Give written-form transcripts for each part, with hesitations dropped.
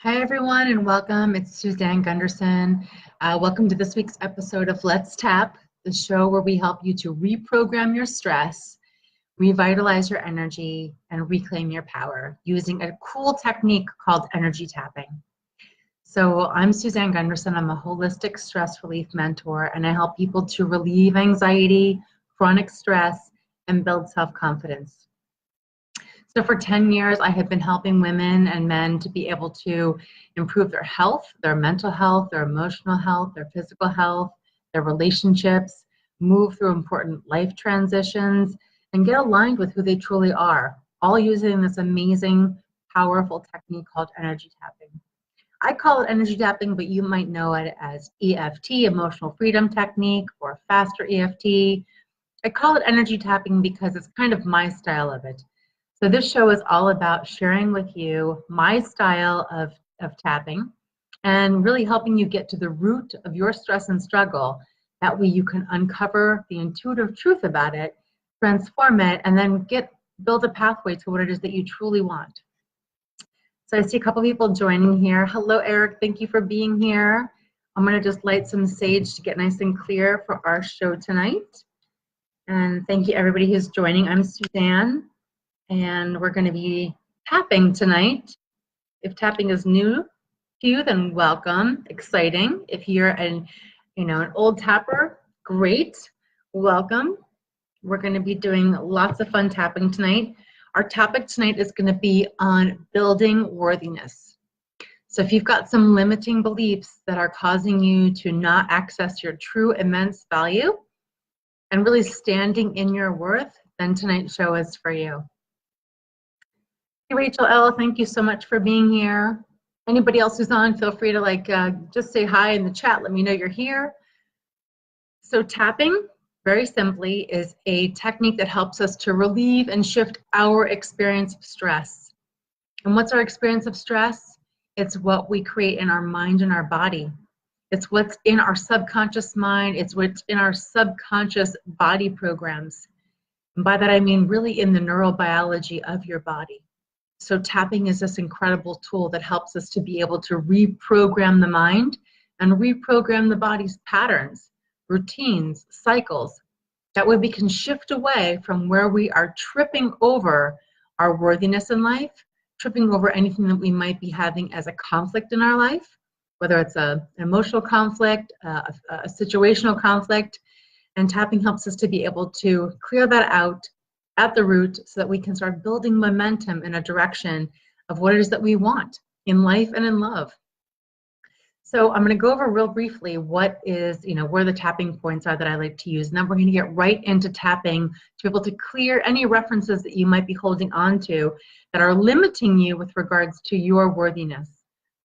Hi, everyone, and welcome. It's Suzanne Gundersen. Welcome to this week's episode of Let's Tap, the show where we help you to reprogram your stress, revitalize your energy, and reclaim your power using a cool technique called energy tapping. So I'm Suzanne Gundersen. I'm a holistic stress relief mentor, and I help people to relieve anxiety, chronic stress, and build self-confidence. So for 10 years, I have been helping women and men to be able to improve their health, their mental health, their emotional health, their physical health, their relationships, move through important life transitions, and get aligned with who they truly are, all using this amazing, powerful technique called energy tapping. I call it energy tapping, but you might know it as EFT, emotional freedom technique, or faster EFT. I call it energy tapping because it's kind of my style of it. So this show is all about sharing with you my style of tapping and really helping you get to the root of your stress and struggle. That way you can uncover the intuitive truth about it, transform it, and then build a pathway to what it is that you truly want. So I see a couple people joining here. Hello, Eric. Thank you for being here. I'm going to just light some sage to get nice and clear for our show tonight. And thank you, everybody who's joining. I'm Suzanne. And we're going to be tapping tonight. If tapping is new to you, then welcome, exciting. If you're an old tapper, great, welcome. We're going to be doing lots of fun tapping tonight. Our topic tonight is going to be on building worthiness. So if you've got some limiting beliefs that are causing you to not access your true immense value and really standing in your worth, then tonight's show is for you. Hey, Rachel L., thank you so much for being here. Anybody else who's on, feel free to just say hi in the chat. Let me know you're here. So tapping, very simply, is a technique that helps us to relieve and shift our experience of stress. And what's our experience of stress? It's what we create in our mind and our body. It's what's in our subconscious mind. It's what's in our subconscious body programs. And by that I mean really in the neurobiology of your body. So tapping is this incredible tool that helps us to be able to reprogram the mind and reprogram the body's patterns, routines, cycles. That way we can shift away from where we are tripping over our worthiness in life, tripping over anything that we might be having as a conflict in our life, whether it's an emotional conflict, a situational conflict, and tapping helps us to be able to clear that out at the root so that we can start building momentum in a direction of what it is that we want in life and in love. So I'm going to go over real briefly what is, where the tapping points are that I like to use. And then we're going to get right into tapping to be able to clear any references that you might be holding on to that are limiting you with regards to your worthiness.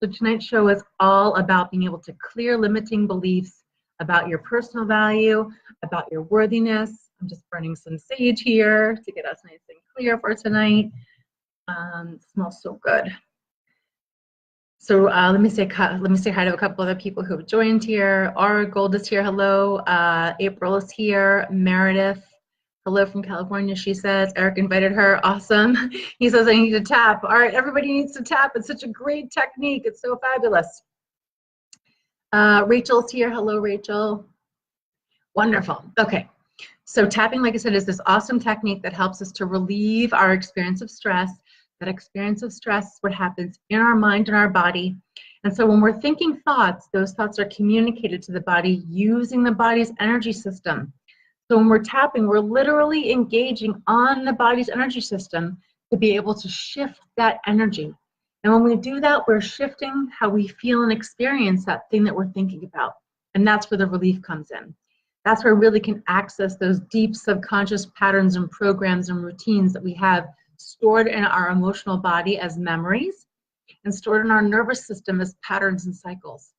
So tonight's show is all about being able to clear limiting beliefs about your personal value, about your worthiness. I'm just burning some sage here to get us nice and clear for tonight. Smells so good. So let me say hi to a couple other people who have joined here. Aura Gold is here. Hello. April is here. Meredith. Hello from California, she says. Eric invited her. Awesome. He says I need to tap. All right, everybody needs to tap. It's such a great technique. It's so fabulous. Rachel's here. Hello, Rachel. Wonderful. Okay. So tapping, like I said, is this awesome technique that helps us to relieve our experience of stress. That experience of stress is what happens in our mind and our body. And so when we're thinking thoughts, those thoughts are communicated to the body using the body's energy system. So when we're tapping, we're literally engaging on the body's energy system to be able to shift that energy. And when we do that, we're shifting how we feel and experience that thing that we're thinking about. And that's where the relief comes in. That's where we really can access those deep subconscious patterns and programs and routines that we have stored in our emotional body as memories and stored in our nervous system as patterns and cycles.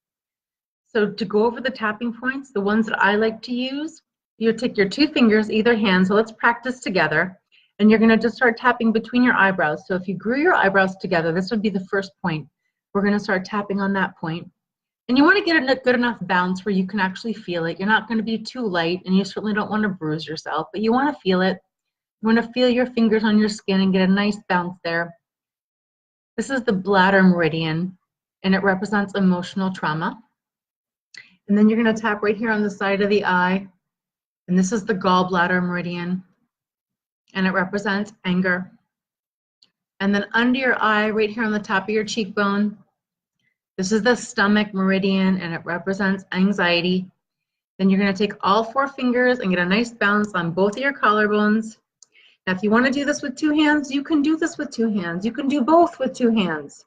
So to go over the tapping points, the ones that I like to use, you take your two fingers, either hand, so let's practice together, and you're going to just start tapping between your eyebrows. So if you grew your eyebrows together, this would be the first point. We're going to start tapping on that point. And you want to get a good enough bounce where you can actually feel it. You're not going to be too light, and you certainly don't want to bruise yourself, but you want to feel it. You want to feel your fingers on your skin and get a nice bounce there. This is the bladder meridian. and it represents emotional trauma. And then you're going to tap right here on the side of the eye, and this is the gallbladder meridian, and it represents anger. And then under your eye, right here on the top of your cheekbone, this is the stomach meridian, and it represents anxiety. Then you're going to take all 4 fingers and get a nice bounce on both of your collarbones. Now, if you want to do this with 2 hands, you can do this with 2 hands. You can do both with 2 hands.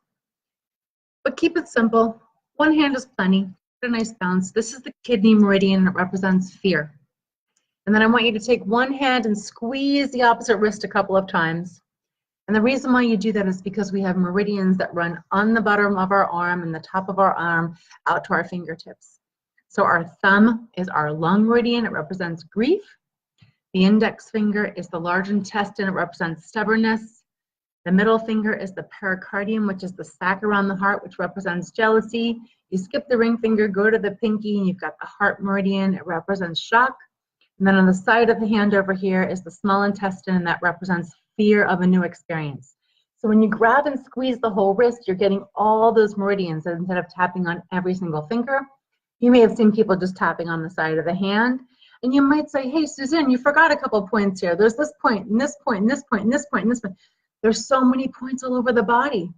But keep it simple. 1 hand is plenty. Get a nice bounce. This is the kidney meridian. It represents fear. And then I want you to take 1 hand and squeeze the opposite wrist a couple of times. And the reason why you do that is because we have meridians that run on the bottom of our arm and the top of our arm out to our fingertips. So our thumb is our lung meridian. It represents grief. The index finger is the large intestine. It represents stubbornness. The middle finger is the pericardium, which is the sac around the heart, which represents jealousy. You skip the ring finger, go to the pinky, and you've got the heart meridian. It represents shock. And then on the side of the hand over here is the small intestine, and that represents fear of a new experience. So when you grab and squeeze the whole wrist, you're getting all those meridians instead of tapping on every single finger. You may have seen people just tapping on the side of the hand. And you might say, hey, Suzanne, you forgot a couple points here. There's this point, and this point, and this point, and this point, and this point. There's so many points all over the body.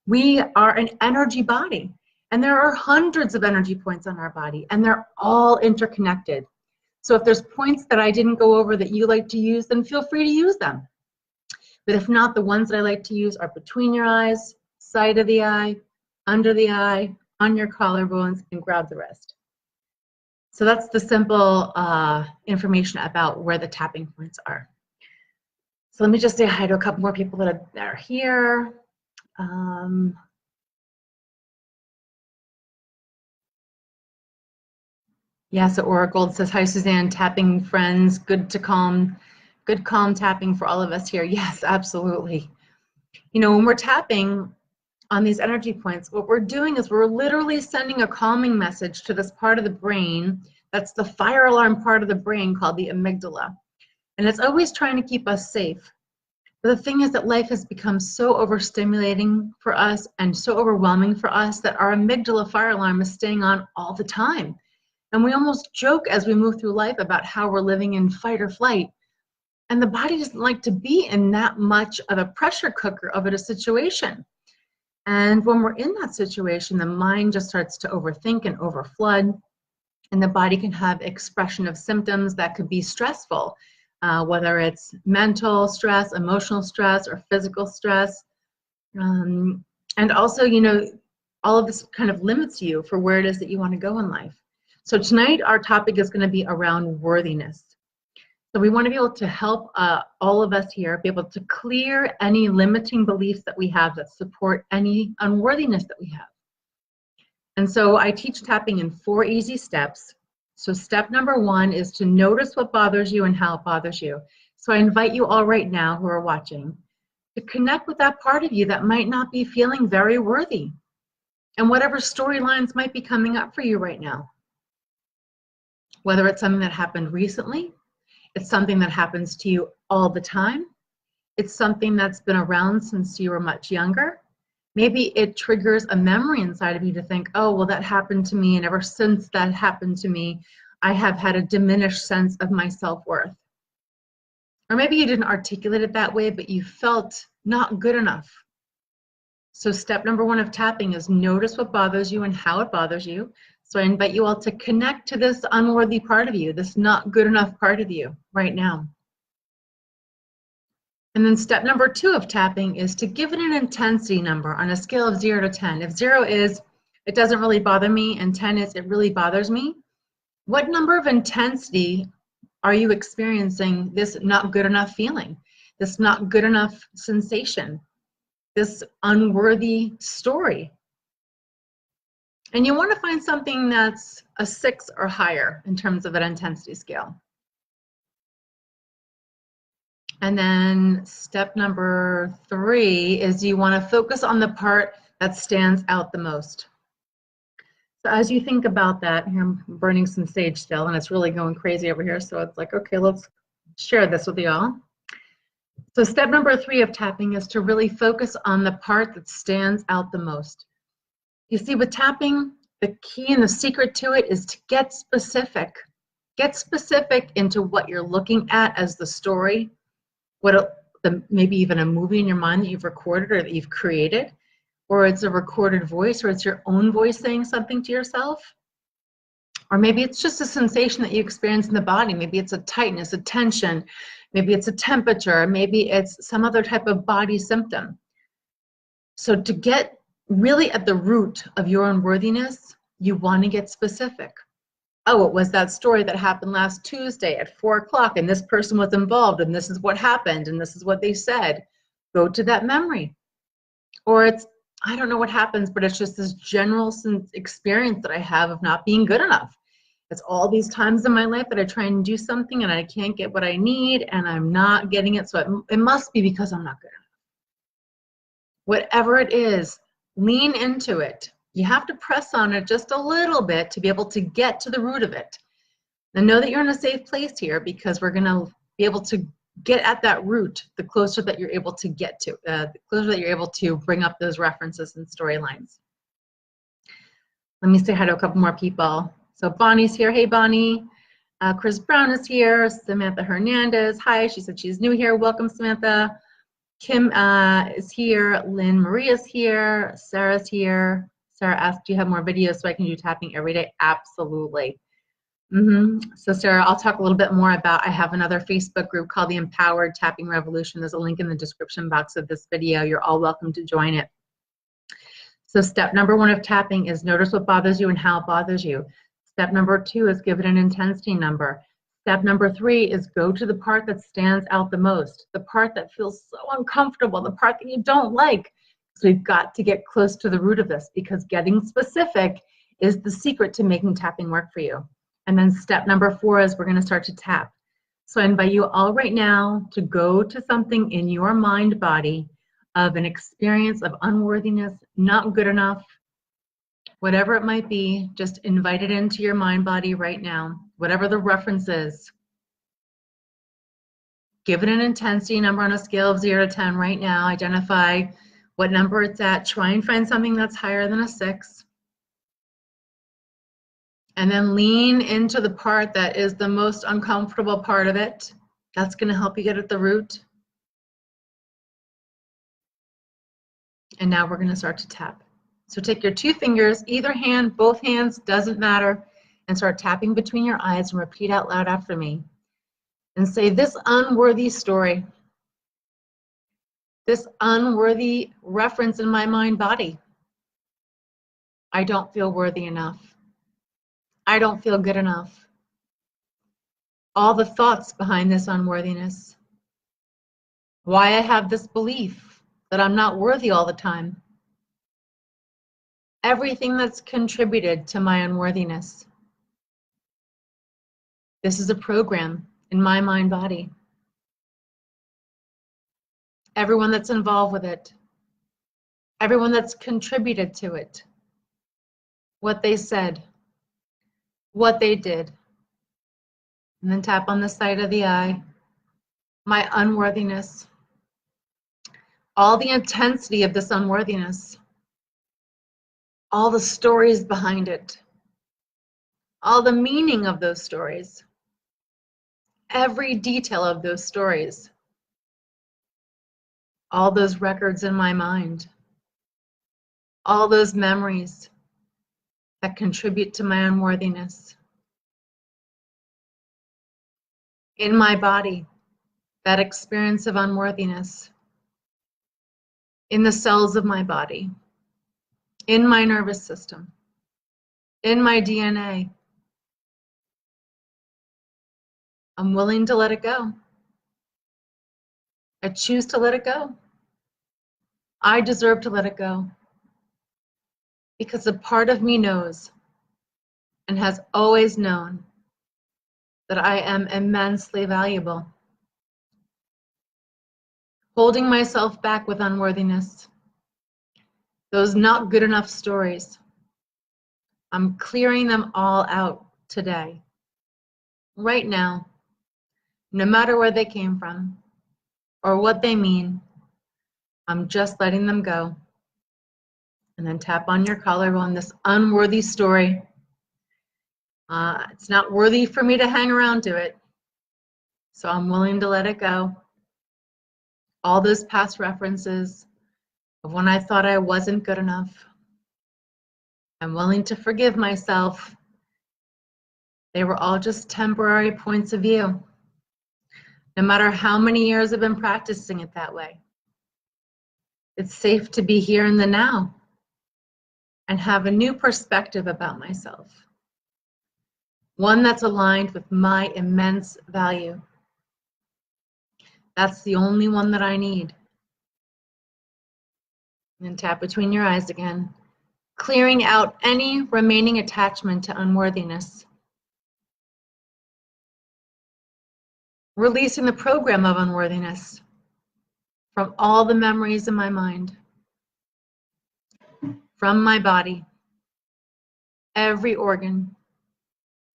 We are an energy body, and there are hundreds of energy points on our body, and they're all interconnected. So if there's points that I didn't go over that you like to use, then feel free to use them. But if not, the ones that I like to use are between your eyes, side of the eye, under the eye, on your collarbones, and grab the wrist. So that's the simple information about where the tapping points are. So let me just say hi to a couple more people that are here. Yeah, so Aura Gold says, hi, Suzanne, tapping friends, good calm tapping for all of us here. Yes, absolutely. You know, when we're tapping on these energy points, what we're doing is we're literally sending a calming message to this part of the brain. That's the fire alarm part of the brain called the amygdala. And it's always trying to keep us safe. But the thing is that life has become so overstimulating for us and so overwhelming for us that our amygdala fire alarm is staying on all the time. And we almost joke as we move through life about how we're living in fight or flight. And the body doesn't like to be in that much of a pressure cooker of a situation. And when we're in that situation, the mind just starts to overthink and overflood. And the body can have expression of symptoms that could be stressful, whether it's mental stress, emotional stress, or physical stress. And also, you know, all of this kind of limits you for where it is that you want to go in life. So tonight, our topic is going to be around worthiness. So we want to be able to help all of us here be able to clear any limiting beliefs that we have that support any unworthiness that we have. And so I teach tapping in 4 easy steps. So step number 1 is to notice what bothers you and how it bothers you. So I invite you all right now who are watching to connect with that part of you that might not be feeling very worthy, and whatever storylines might be coming up for you right now. Whether it's something that happened recently, it's something that happens to you all the time, it's something that's been around since you were much younger. Maybe it triggers a memory inside of you to think, oh, well, that happened to me, and ever since that happened to me, I have had a diminished sense of my self-worth. Or maybe you didn't articulate it that way, but you felt not good enough. So step number 1 of tapping is notice what bothers you and how it bothers you. So I invite you all to connect to this unworthy part of you, this not good enough part of you right now. And then step number 2 of tapping is to give it an intensity number on a scale of 0 to 10. If 0 is, it doesn't really bother me, and 10 is, it really bothers me, what number of intensity are you experiencing this not good enough feeling, this not good enough sensation, this unworthy story? And you want to find something that's a 6 or higher in terms of an intensity scale. And then step number 3 is you want to focus on the part that stands out the most. So as you think about that, here I'm burning some sage still, and it's really going crazy over here. So it's like, okay, let's share this with you all. So step number 3 of tapping is to really focus on the part that stands out the most. You see, with tapping, the key and the secret to it is to get specific. Get specific into what you're looking at as the story, maybe even a movie in your mind that you've recorded or that you've created, or it's a recorded voice, or it's your own voice saying something to yourself. Or maybe it's just a sensation that you experience in the body. Maybe it's a tightness, a tension, maybe it's a temperature, maybe it's some other type of body symptom. So to get really at the root of your unworthiness, you want to get specific. Oh, it was that story that happened last Tuesday at 4 o'clock, and this person was involved, and this is what happened, and this is what they said. Go to that memory. Or it's, I don't know what happens, but it's just this general experience that I have of not being good enough. It's all these times in my life that I try and do something and I can't get what I need and I'm not getting it. So it must be because I'm not good enough. Whatever it is, lean into it. You have to press on it just a little bit to be able to get to the root of it. And know that you're in a safe place here, because we're going to be able to get at that root the closer that you're able to get to, the closer that you're able to bring up those references and storylines. Let me say hi to a couple more people. So Bonnie's here. Hey, Bonnie. Chris Brown is here. Samantha Hernandez. Hi. She said she's new here. Welcome, Samantha. Kim is here. Lynn Maria's here. Sarah's here. Sarah asked, do you have more videos so I can do tapping every day? Absolutely. So Sarah, I'll talk a little bit more about, I have another Facebook group called the Empowered Tapping Revolution. There's a link in the description box of this video. You're all welcome to join it. So step number 1 of tapping is notice what bothers you and how it bothers you. Step number 2 is give it an intensity number. Step number 3 is go to the part that stands out the most, the part that feels so uncomfortable, the part that you don't like. So we've got to get close to the root of this, because getting specific is the secret to making tapping work for you. And then step number 4 is we're going to start to tap. So I invite you all right now to go to something in your mind body of an experience of unworthiness, not good enough, whatever it might be. Just invite it into your mind body right now, whatever the reference is. Give it an intensity number on a scale of 0 to 10 right now. Identify what number it's at. Try and find something that's higher than a 6. And then lean into the part that is the most uncomfortable part of it. That's going to help you get at the root. And now we're going to start to tap. So take your 2 fingers, either hand, both hands, doesn't matter, and start tapping between your eyes and repeat out loud after me. And say, this unworthy story, this unworthy reference in my mind body. I don't feel worthy enough. I don't feel good enough. All the thoughts behind this unworthiness. Why I have this belief that I'm not worthy all the time. Everything that's contributed to my unworthiness. This is a program in my mind body. Everyone that's involved with it. Everyone that's contributed to it. What they said. What they did. And then tap on the side of the eye. My unworthiness. All the intensity of this unworthiness. All the stories behind it. All the meaning of those stories. Every detail of those stories. All those records in my mind. All those memories that contribute to my unworthiness. In my body, that experience of unworthiness. In the cells of my body. In my nervous system. In my DNA. I'm willing to let it go. I choose to let it go. I deserve to let it go. Because a part of me knows and has always known that I am immensely valuable. Holding myself back with unworthiness. Those not good enough stories. I'm clearing them all out today. Right now. No matter where they came from or what they mean, I'm just letting them go. And then tap on your collarbone, this unworthy story. It's not worthy for me to hang around to it. So I'm willing to let it go. All those past references of when I thought I wasn't good enough. I'm willing to forgive myself. They were all just temporary points of view. No matter how many years I've been practicing it that way. It's safe to be here in the now and have a new perspective about myself. One that's aligned with my immense value. That's the only one that I need. And tap between your eyes again, clearing out any remaining attachment to unworthiness. Releasing the program of unworthiness from all the memories in my mind, from my body, every organ,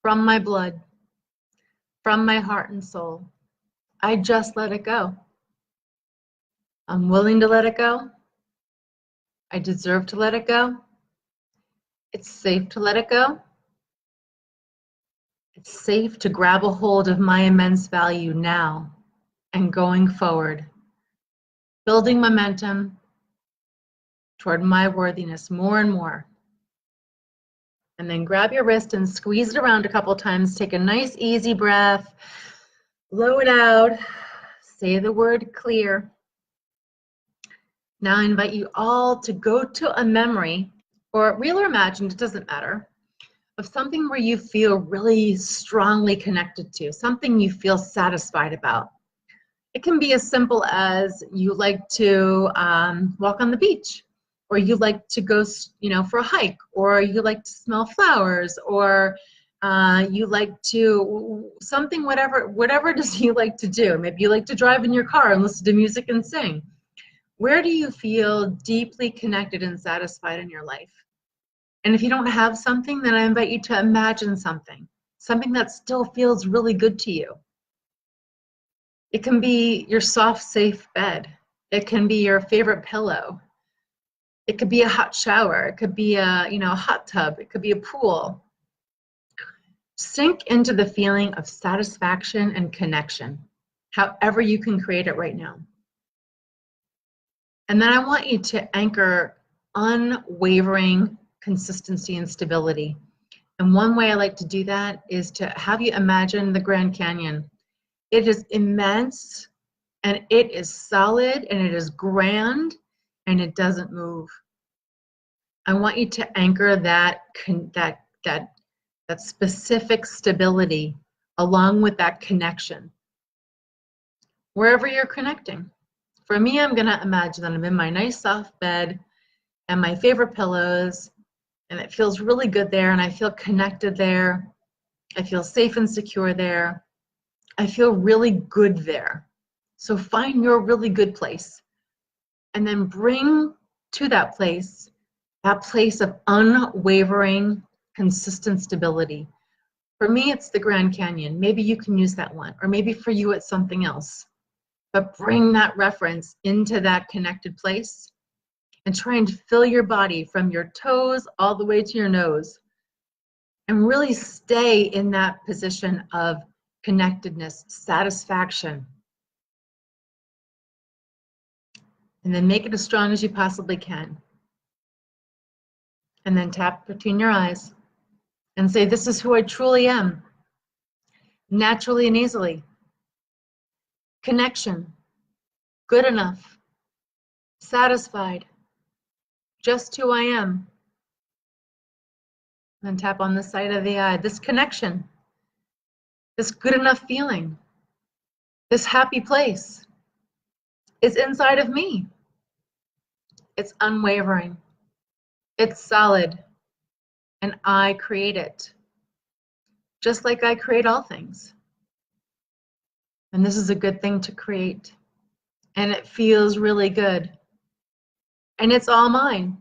from my blood, from my heart and soul. I just let it go. I'm willing to let it go. I deserve to let it go. It's safe to let it go. It's safe to grab a hold of my immense value now and going forward, building momentum toward my worthiness more and more. And then grab your wrist and squeeze it around a couple times. Take a nice easy breath. Blow it out. Say the word clear. Now I invite you all to go to a memory, or real or imagined, it doesn't matter, of something where you feel really strongly connected to, something you feel satisfied about. It can be as simple as you like to walk on the beach, or you like to go, for a hike, or you like to smell flowers, or you like to something, whatever it is you like to do. Maybe you like to drive in your car and listen to music and sing. Where do you feel deeply connected and satisfied in your life? And if you don't have something, then I invite you to imagine something that still feels really good to you. It can be your soft, safe bed. It can be your favorite pillow. It could be a hot shower. It could be a hot tub. It could be a pool. Sink into the feeling of satisfaction and connection, however you can create it right now. And then I want you to anchor unwavering consistency and stability. And one way I like to do that is to have you imagine the Grand Canyon. It is immense, and it is solid, and it is grand, and it doesn't move. I want you to anchor that specific stability along with that connection, wherever you're connecting. For me, I'm going to imagine that I'm in my nice soft bed and my favorite pillows, and it feels really good there, and I feel connected there. I feel safe and secure there. I feel really good there. So find your really good place, and then bring to that place of unwavering, consistent stability. For me, it's the Grand Canyon. Maybe you can use that one, or maybe for you it's something else. But bring that reference into that connected place and try and fill your body from your toes all the way to your nose. And really stay in that position of connectedness, satisfaction. And then make it as strong as you possibly can. And then tap between your eyes and say, this is who I truly am, naturally and easily. Connection, good enough, satisfied, just who I am. And tap on the side of the eye, this connection, this good enough feeling, this happy place is inside of me. It's unwavering, it's solid, and I create it, just like I create all things. And this is a good thing to create. And it feels really good. And it's all mine.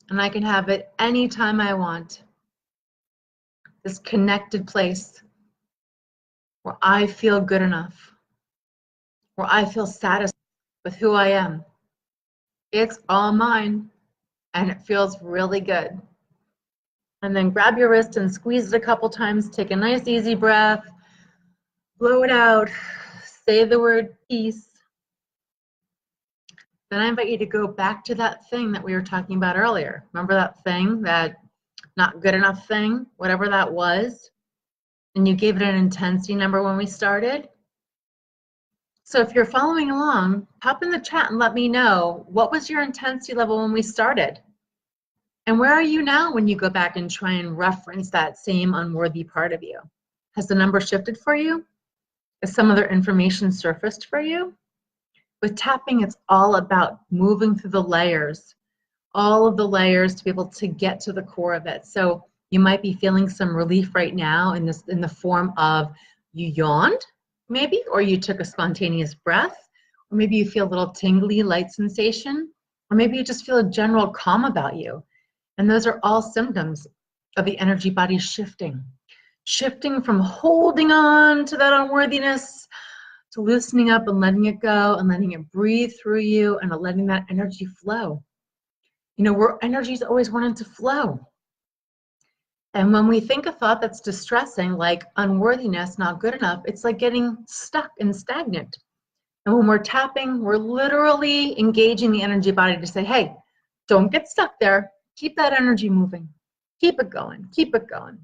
And I can have it anytime I want. This connected place where I feel good enough, where I feel satisfied with who I am. It's all mine. and it feels really good. And then grab your wrist and squeeze it a couple times. Take a nice easy breath. Blow it out. Say the word peace. Then I invite you to go back to that thing that we were talking about earlier. Remember that thing, that not good enough thing, whatever that was? And you gave it an intensity number when we started. So if you're following along, pop in the chat and let me know, what was your intensity level when we started? And where are you now when you go back and try and reference that same unworthy part of you? Has the number shifted for you? Has some other information surfaced for you? With tapping, it's all about moving through the layers, all of the layers to be able to get to the core of it. So you might be feeling some relief right now in the form of you yawned, maybe, or you took a spontaneous breath, or maybe you feel a little tingly, light sensation, or maybe you just feel a general calm about you. And those are all symptoms of the energy body shifting. Shifting from holding on to that unworthiness to loosening up and letting it go and letting it breathe through you and letting that energy flow. You know, where energy is always wanting to flow. And when we think a thought that's distressing, like unworthiness, not good enough, it's like getting stuck and stagnant. And when we're tapping, we're literally engaging the energy body to say, hey, don't get stuck there. Keep that energy moving. Keep it going. Keep it going.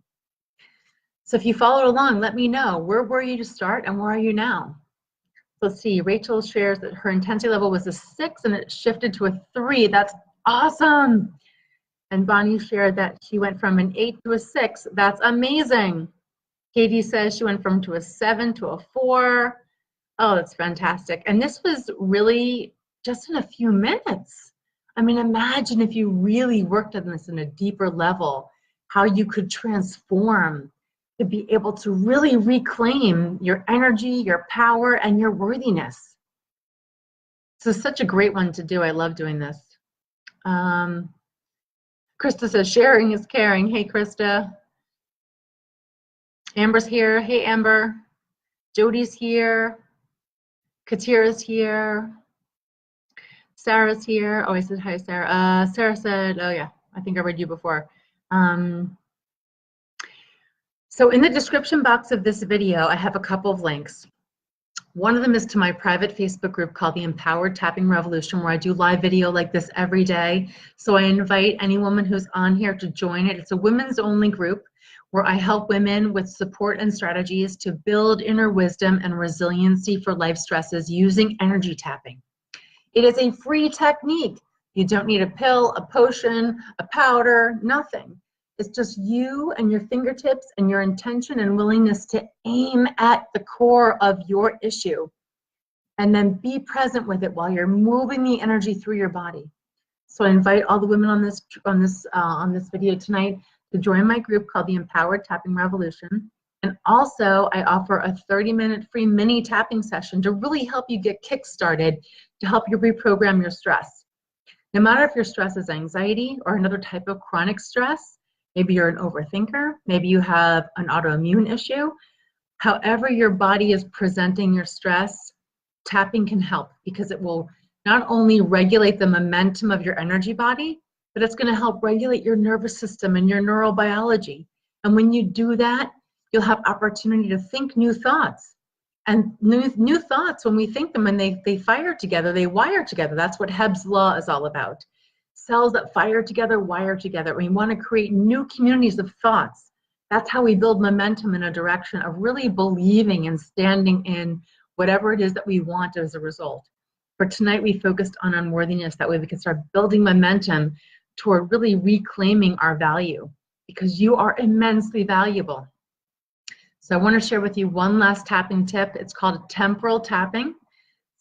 So if you followed along, let me know, where were you to start and where are you now? Let's see, Rachel shares that her intensity level was a 6 and it shifted to a 3. That's awesome. And Bonnie shared that she went from an 8 to a 6. That's amazing. Katie says she went from a 7 to a 4. Oh, that's fantastic. And this was really just in a few minutes. I mean, imagine if you really worked on this in a deeper level, how you could transform to be able to really reclaim your energy, your power, and your worthiness. So it's such a great one to do. I love doing this. Krista says, sharing is caring. Hey, Krista. Amber's here. Hey, Amber. Jody's here. Katira's here. Sarah's here. Oh, I said hi, Sarah. Sarah said, oh, yeah, I think I read you before. So in the description box of this video, I have a couple of links. One of them is to my private Facebook group called the Empowered Tapping Revolution, where I do live video like this every day. So I invite any woman who's on here to join it. It's a women's only group where I help women with support and strategies to build inner wisdom and resiliency for life stresses using energy tapping. It is a free technique. You don't need a pill, a potion, a powder, nothing. It's just you and your fingertips and your intention and willingness to aim at the core of your issue and then be present with it while you're moving the energy through your body. So I invite all the women on this video tonight to join my group called the Empowered Tapping Revolution. And also I offer a 30-minute free mini tapping session to really help you get kick-started, to help you reprogram your stress. No matter if your stress is anxiety or another type of chronic stress, maybe you're an overthinker, maybe you have an autoimmune issue. However your body is presenting your stress, tapping can help because it will not only regulate the momentum of your energy body, but it's going to help regulate your nervous system and your neurobiology. And when you do that, you'll have opportunity to think new thoughts. And new thoughts, when we think them and they fire together, they wire together. That's what Hebb's law is all about. Cells that fire together, wire together. We want to create new communities of thoughts. That's how we build momentum in a direction of really believing and standing in whatever it is that we want as a result. For tonight, we focused on unworthiness. That way we can start building momentum toward really reclaiming our value, because you are immensely valuable. So I want to share with you one last tapping tip. It's called temporal tapping.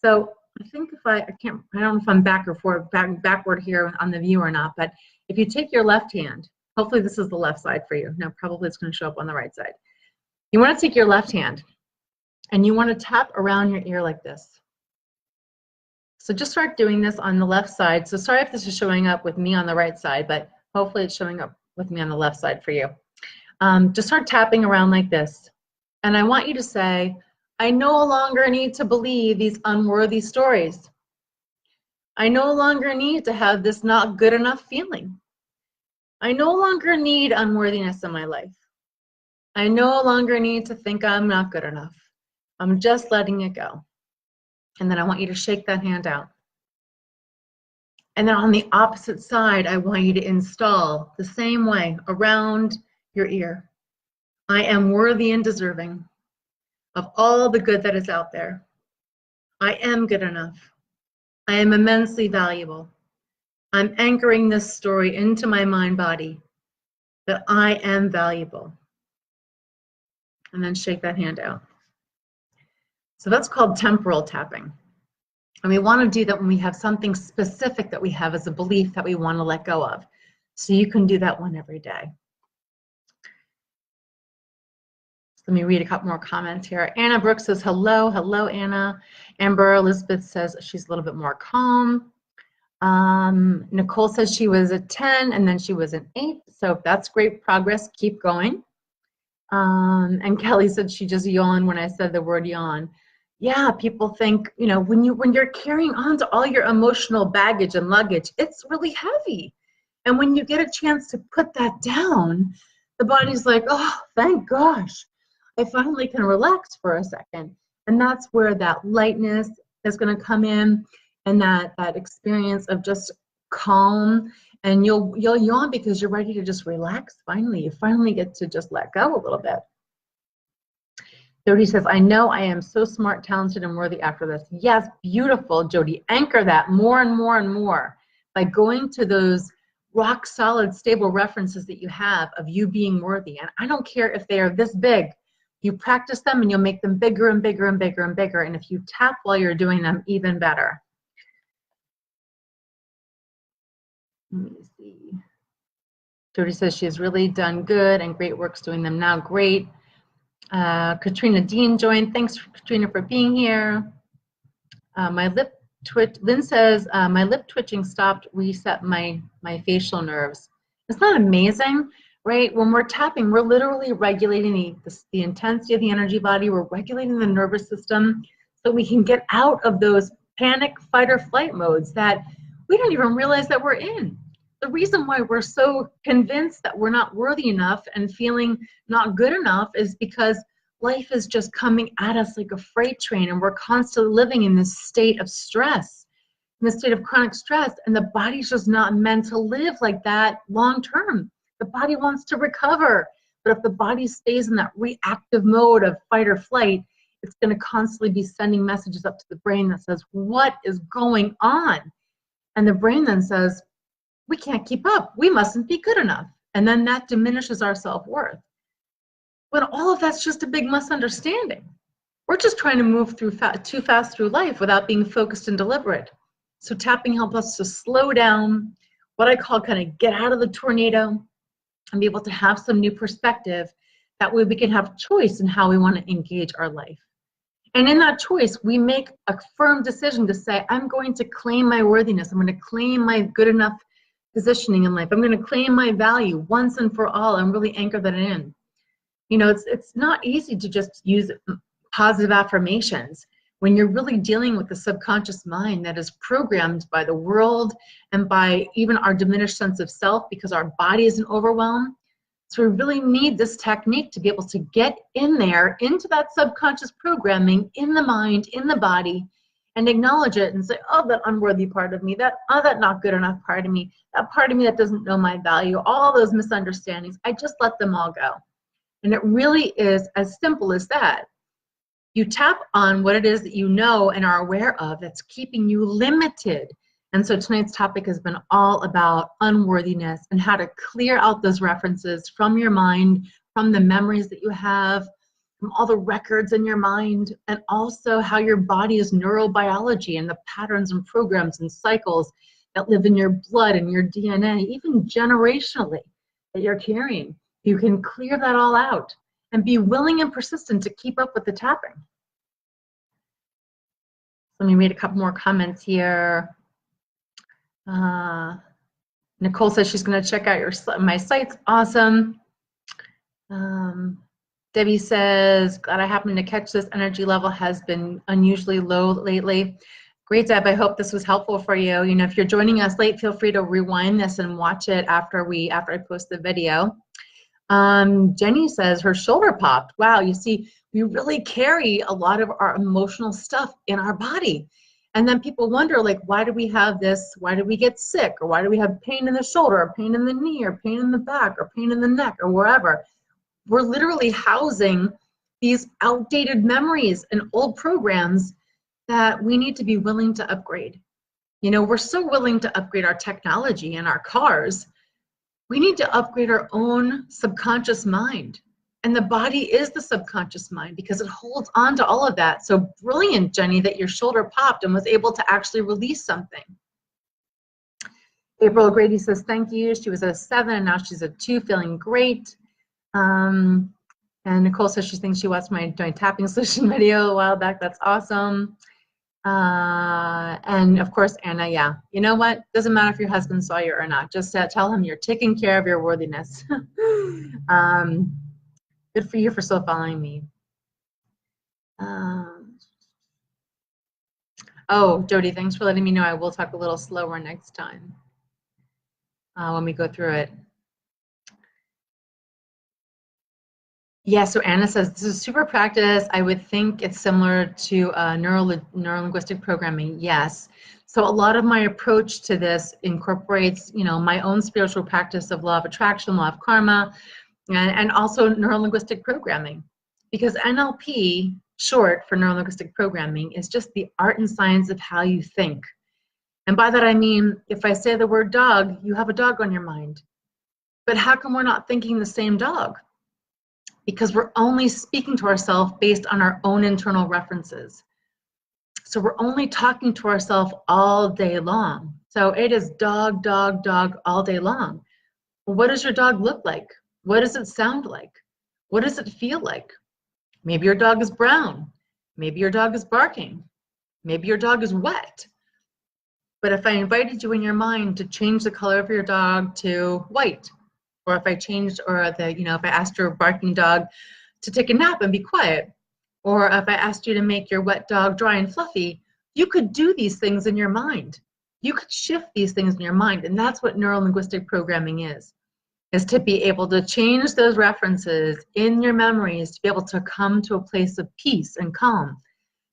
So I think if I don't know if I'm backward here on the view or not, but if you take your left hand, hopefully this is the left side for you. No, probably it's going to show up on the right side. You want to take your left hand and you want to tap around your ear like this. So just start doing this on the left side. So sorry if this is showing up with me on the right side, but hopefully it's showing up with me on the left side for you. Just start tapping around like this. And I want you to say, I no longer need to believe these unworthy stories. I no longer need to have this not good enough feeling. I no longer need unworthiness in my life. I no longer need to think I'm not good enough. I'm just letting it go. And then I want you to shake that hand out. And then on the opposite side, I want you to install the same way around your ear. I am worthy and deserving of all the good that is out there. I am good enough. I am immensely valuable. I'm anchoring this story into my mind body that I am valuable. And then shake that hand out. So that's called temporal tapping. And we want to do that when we have something specific that we have as a belief that we want to let go of. So you can do that one every day. Let me read a couple more comments here. Anna Brooks says, hello. Hello, Anna. Amber Elizabeth says she's a little bit more calm. Nicole says she was at 10 and then she was an 8. So that's great progress. Keep going. And Kelly said she just yawned when I said the word yawn. Yeah, people think, you know, when you're carrying on to all your emotional baggage and luggage, it's really heavy. And when you get a chance to put that down, the body's like, oh, thank gosh, I finally can relax for a second. And that's where that lightness is going to come in, and that experience of just calm. And you'll yawn because you're ready to just relax. Finally, you finally get to just let go a little bit. Jody says, I know I am so smart, talented, and worthy after this. Yes, beautiful, Jody. Anchor that more and more and more by going to those rock solid, stable references that you have of you being worthy. And I don't care if they are this big. You practice them and you'll make them bigger and bigger and bigger and bigger. And if you tap while you're doing them, even better. Let me see. Jody says she has really done good and great work's doing them now. Great. Katrina Dean joined. Thanks, Katrina, for being here. My lip twitch. Lynn says my lip twitching stopped. Reset my facial nerves. Isn't that amazing, right? When we're tapping, we're literally regulating the intensity of the energy body. We're regulating the nervous system so we can get out of those panic, fight, or flight modes that we don't even realize that we're in. The reason why we're so convinced that we're not worthy enough and feeling not good enough is because life is just coming at us like a freight train, and we're constantly living in this state of stress, in this state of chronic stress, and the body's just not meant to live like that long term. The body wants to recover, but if the body stays in that reactive mode of fight or flight, it's going to constantly be sending messages up to the brain that says, what is going on? And the brain then says, we can't keep up. We mustn't be good enough. And then that diminishes our self-worth. But all of that's just a big misunderstanding. We're just trying to move through too fast through life without being focused and deliberate. So tapping helps us to slow down, what I call kind of get out of the tornado and be able to have some new perspective. That way we can have choice in how we want to engage our life. And in that choice, we make a firm decision to say, I'm going to claim my worthiness. I'm going to claim my good enough positioning in life. I'm going to claim my value once and for all and really anchor that in. You know, it's not easy to just use positive affirmations when you're really dealing with the subconscious mind that is programmed by the world and by even our diminished sense of self because our body is in overwhelm. So we really need this technique to be able to get in there into that subconscious programming in the mind, in the body, and acknowledge it and say, oh, that unworthy part of me, that not good enough part of me, that part of me that doesn't know my value, all those misunderstandings, I just let them all go. And it really is as simple as that. You tap on what it is that you know and are aware of that's keeping you limited. And so tonight's topic has been all about unworthiness and how to clear out those references from your mind, from the memories that you have, from all the records in your mind, and also how your body is neurobiology and the patterns and programs and cycles that live in your blood and your DNA, even generationally, that you're carrying. You can clear that all out and be willing and persistent to keep up with the tapping. Let me read a couple more comments here. Nicole says she's going to check out my sites. Awesome. Debbie says, glad I happened to catch this. Energy level has been unusually low lately. Great, Deb. I hope this was helpful for you. You know, if you're joining us late, feel free to rewind this and watch it after I post the video. Jenny says her shoulder popped. Wow, you see, we really carry a lot of our emotional stuff in our body. And then people wonder, like, why do we have this? Why do we get sick? Or why do we have pain in the shoulder, or pain in the knee, or pain in the back, or pain in the neck, or wherever? We're literally housing these outdated memories and old programs that we need to be willing to upgrade. You know, we're so willing to upgrade our technology and our cars. We need to upgrade our own subconscious mind. And the body is the subconscious mind because it holds on to all of that. So brilliant, Jenny, that your shoulder popped and was able to actually release something. April Grady says, thank you. She was a 7 and now she's a 2, feeling great. And Nicole says she thinks she watched my tapping solution video a while back. That's awesome. And of course, Anna, yeah. You know what? Doesn't matter if your husband saw you or not. Just tell him you're taking care of your worthiness. Good for you for still following me. Oh, Jody, thanks for letting me know. I will talk a little slower next time when we go through it. Yeah, so Anna says, this is super practice. I would think it's similar to neuro-linguistic programming. Yes. So a lot of my approach to this incorporates, you know, my own spiritual practice of law of attraction, law of karma, and also neuro-linguistic programming. Because NLP, short for neuro-linguistic programming, is just the art and science of how you think. And by that I mean, if I say the word dog, you have a dog on your mind. But how come we're not thinking the same dog? Because we're only speaking to ourselves based on our own internal references. So we're only talking to ourselves all day long. So it is dog, dog, dog all day long. Well, what does your dog look like? What does it sound like? What does it feel like? Maybe your dog is brown. Maybe your dog is barking. Maybe your dog is wet. But if I invited you in your mind to change the color of your dog to white, or if I changed, or if I asked your barking dog to take a nap and be quiet, or if I asked you to make your wet dog dry and fluffy, you could do these things in your mind. You could shift these things in your mind, and that's what neuro-linguistic programming is to be able to change those references in your memories, to be able to come to a place of peace and calm,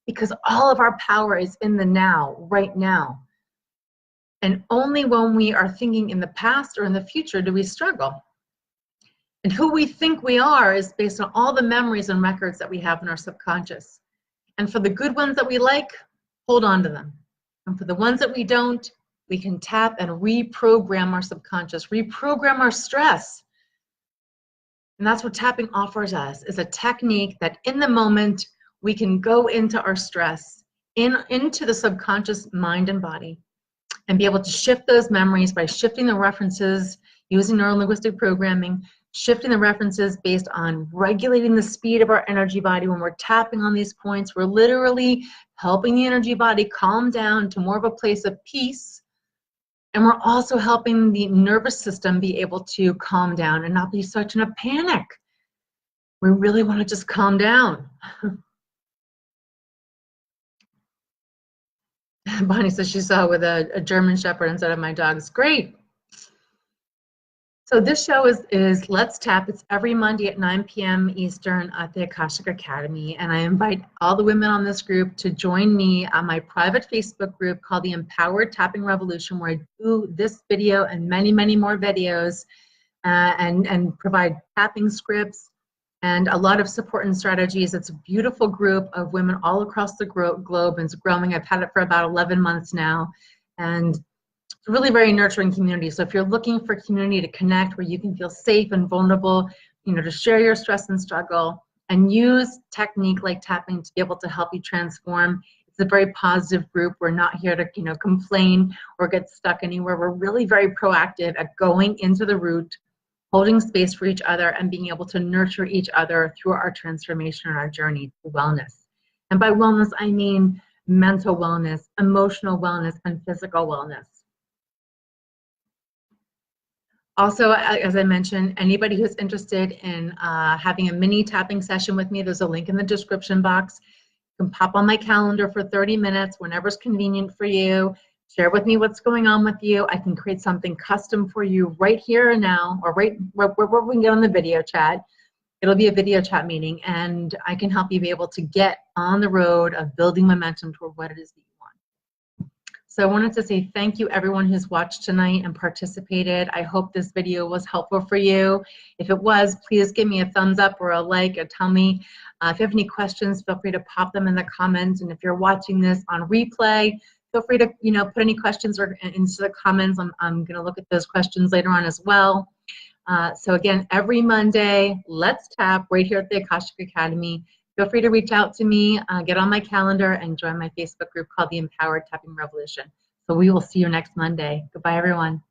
because all of our power is in the now, right now. And only when we are thinking in the past or in the future do we struggle. And who we think we are is based on all the memories and records that we have in our subconscious. And for the good ones that we like, hold on to them. And for the ones that we don't, we can tap and reprogram our subconscious, reprogram our stress. And that's what tapping offers us, is a technique that in the moment we can go into our stress, into the subconscious mind and body, and be able to shift those memories by shifting the references using neuro-linguistic programming, shifting the references based on regulating the speed of our energy body. When we're tapping on these points, we're literally helping the energy body calm down to more of a place of peace. And we're also helping the nervous system be able to calm down and not be such in a panic. We really want to just calm down. Bonnie says she saw with a German Shepherd instead of my dogs. Great. So this show is Let's Tap. It's every Monday at 9 p.m. Eastern at the Akashic Academy. And I invite all the women on this group to join me on my private Facebook group called the Empowered Tapping Revolution, where I do this video and many, many more videos and provide tapping scripts and a lot of support and strategies. It's a beautiful group of women all across the globe, and it's growing. I've had it for about 11 months now, and it's a really very nurturing community. So if you're looking for community to connect where you can feel safe and vulnerable, to share your stress and struggle and use technique like tapping to be able to help you transform, it's a very positive group. We're not here to complain or get stuck anywhere. We're really very proactive at going into the root, holding space for each other, and being able to nurture each other through our transformation and our journey to wellness. And by wellness, I mean mental wellness, emotional wellness, and physical wellness. Also, as I mentioned, anybody who's interested in having a mini tapping session with me, there's a link in the description box. You can pop on my calendar for 30 minutes whenever's convenient for you. Share with me what's going on with you. I can create something custom for you right here and now, or right where we can get on the video chat. It'll be a video chat meeting, and I can help you be able to get on the road of building momentum toward what it is that you want. So I wanted to say thank you everyone who's watched tonight and participated. I hope this video was helpful for you. If it was, please give me a thumbs up or a like, or tell me if you have any questions, feel free to pop them in the comments. And if you're watching this on replay, feel free to put any questions into the comments. I'm going to look at those questions later on as well. So again, every Monday, let's tap right here at the Akashic Academy. Feel free to reach out to me, get on my calendar, and join my Facebook group called the Empowered Tapping Revolution. So we will see you next Monday. Goodbye, everyone.